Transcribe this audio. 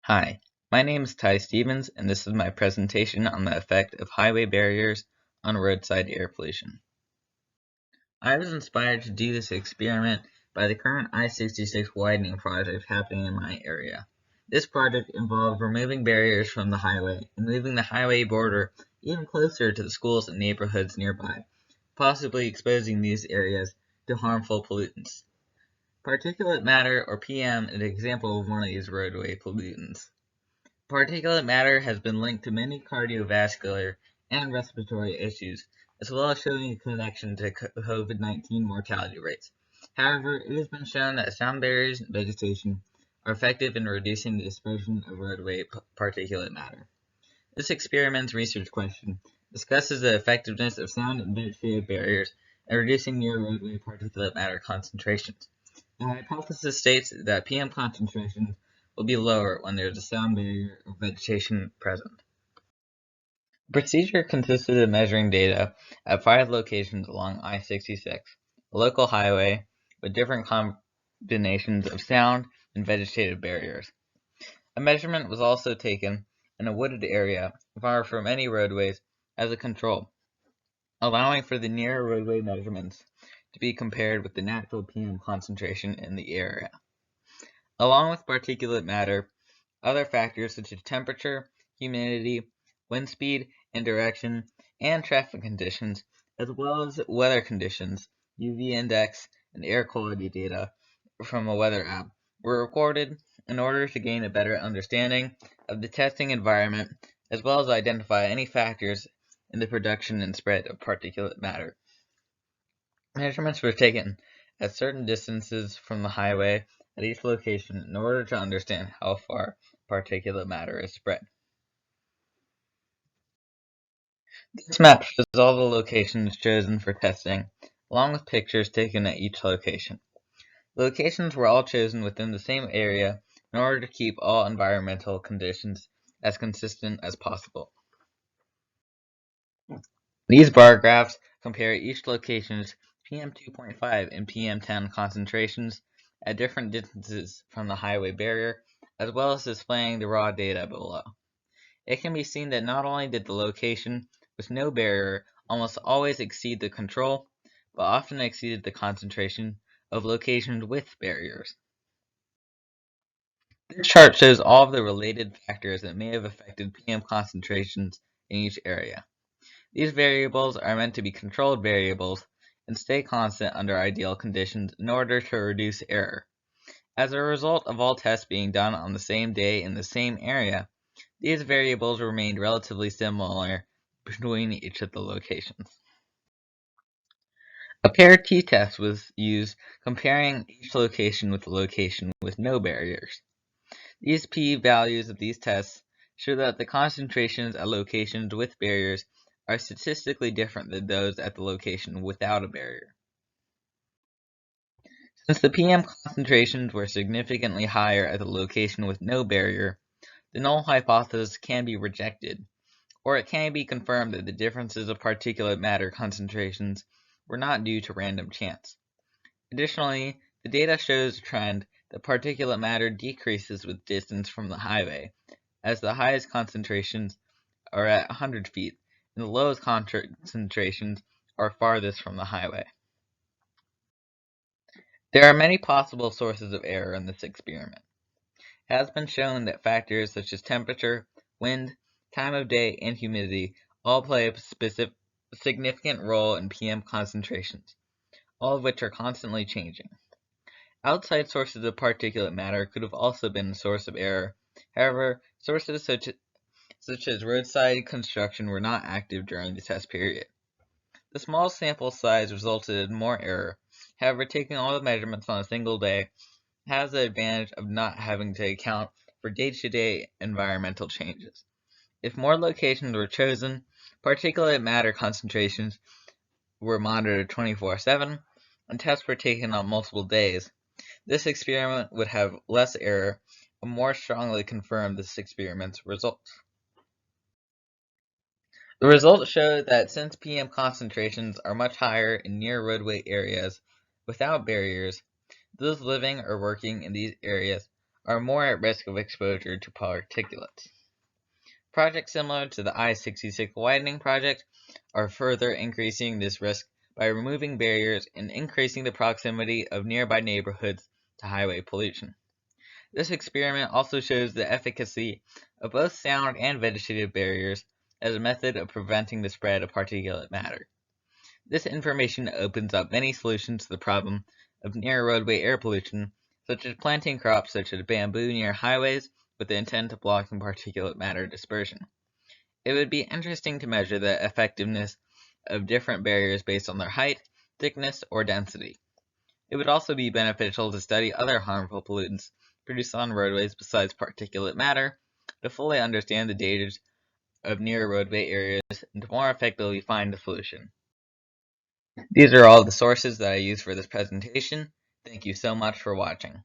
Hi, my name is Ty Stevens, and this is my presentation on the effect of highway barriers on roadside air pollution. I was inspired to do this experiment by the current I-66 widening project happening in my area. This project involved removing barriers from the highway and moving the highway border even closer to the schools and neighborhoods nearby, possibly exposing these areas to harmful pollutants. Particulate matter, or PM, is an example of one of these roadway pollutants. Particulate matter has been linked to many cardiovascular and respiratory issues, as well as showing a connection to COVID-19 mortality rates. However, it has been shown that sound barriers and vegetation are effective in reducing the dispersion of roadway particulate matter. This experiment's research question discusses the effectiveness of sound and vegetative barriers in reducing near roadway particulate matter concentrations. The hypothesis states that PM concentrations will be lower when there is a sound barrier or vegetation present. The procedure consisted of measuring data at 5 locations along I-66, a local highway with different combinations of sound and vegetative barriers. A measurement was also taken in a wooded area far from any roadways as a control, allowing for the near roadway measurements to be compared with the natural PM concentration in the area. Along with particulate matter, other factors such as temperature, humidity, wind speed and direction, and traffic conditions, as well as weather conditions, UV index, and air quality data from a weather app, were recorded in order to gain a better understanding of the testing environment, as well as identify any factors in the production and spread of particulate matter. Measurements were taken at certain distances from the highway at each location in order to understand how far particulate matter is spread. This map shows all the locations chosen for testing, along with pictures taken at each location. The locations were all chosen within the same area in order to keep all environmental conditions as consistent as possible. These bar graphs compare each location's PM2.5 and PM10 concentrations at different distances from the highway barrier, as well as displaying the raw data below. It can be seen that not only did the location with no barrier almost always exceed the control, but often exceeded the concentration of locations with barriers. This chart shows all of the related factors that may have affected PM concentrations in each area. These variables are meant to be controlled variables and stay constant under ideal conditions in order to reduce error. As a result of all tests being done on the same day in the same area, these variables remained relatively similar between each of the locations. A paired t-test was used comparing each location with the location with no barriers. These p-values of these tests show that the concentrations at locations with barriers are statistically different than those at the location without a barrier. Since the PM concentrations were significantly higher at the location with no barrier, the null hypothesis can be rejected, or it can be confirmed that the differences of particulate matter concentrations were not due to random chance. Additionally, the data shows a trend that particulate matter decreases with distance from the highway, as the highest concentrations are at 100 feet, and the lowest concentrations are farthest from the highway. There are many possible sources of error in this experiment. It has been shown that factors such as temperature, wind, time of day, and humidity all play a significant role in PM concentrations, all of which are constantly changing. Outside sources of particulate matter could have also been a source of error. However, sources such as roadside construction were not active during the test period. The small sample size resulted in more error. However, taking all the measurements on a single day has the advantage of not having to account for day-to-day environmental changes. If more locations were chosen, particulate matter concentrations were monitored 24/7, and tests were taken on multiple days, this experiment would have less error and more strongly confirm this experiment's results. The results show that since PM concentrations are much higher in near roadway areas without barriers, those living or working in these areas are more at risk of exposure to particulates. Projects similar to the I-66 widening project are further increasing this risk by removing barriers and increasing the proximity of nearby neighborhoods to highway pollution. This experiment also shows the efficacy of both sound and vegetative barriers as a method of preventing the spread of particulate matter. This information opens up many solutions to the problem of near roadway air pollution, such as planting crops such as bamboo near highways with the intent of blocking particulate matter dispersion. It would be interesting to measure the effectiveness of different barriers based on their height, thickness, or density. It would also be beneficial to study other harmful pollutants produced on roadways besides particulate matter to fully understand the dangers of near roadway areas and to more effectively find a solution. These are all the sources that I used for this presentation. Thank you so much for watching.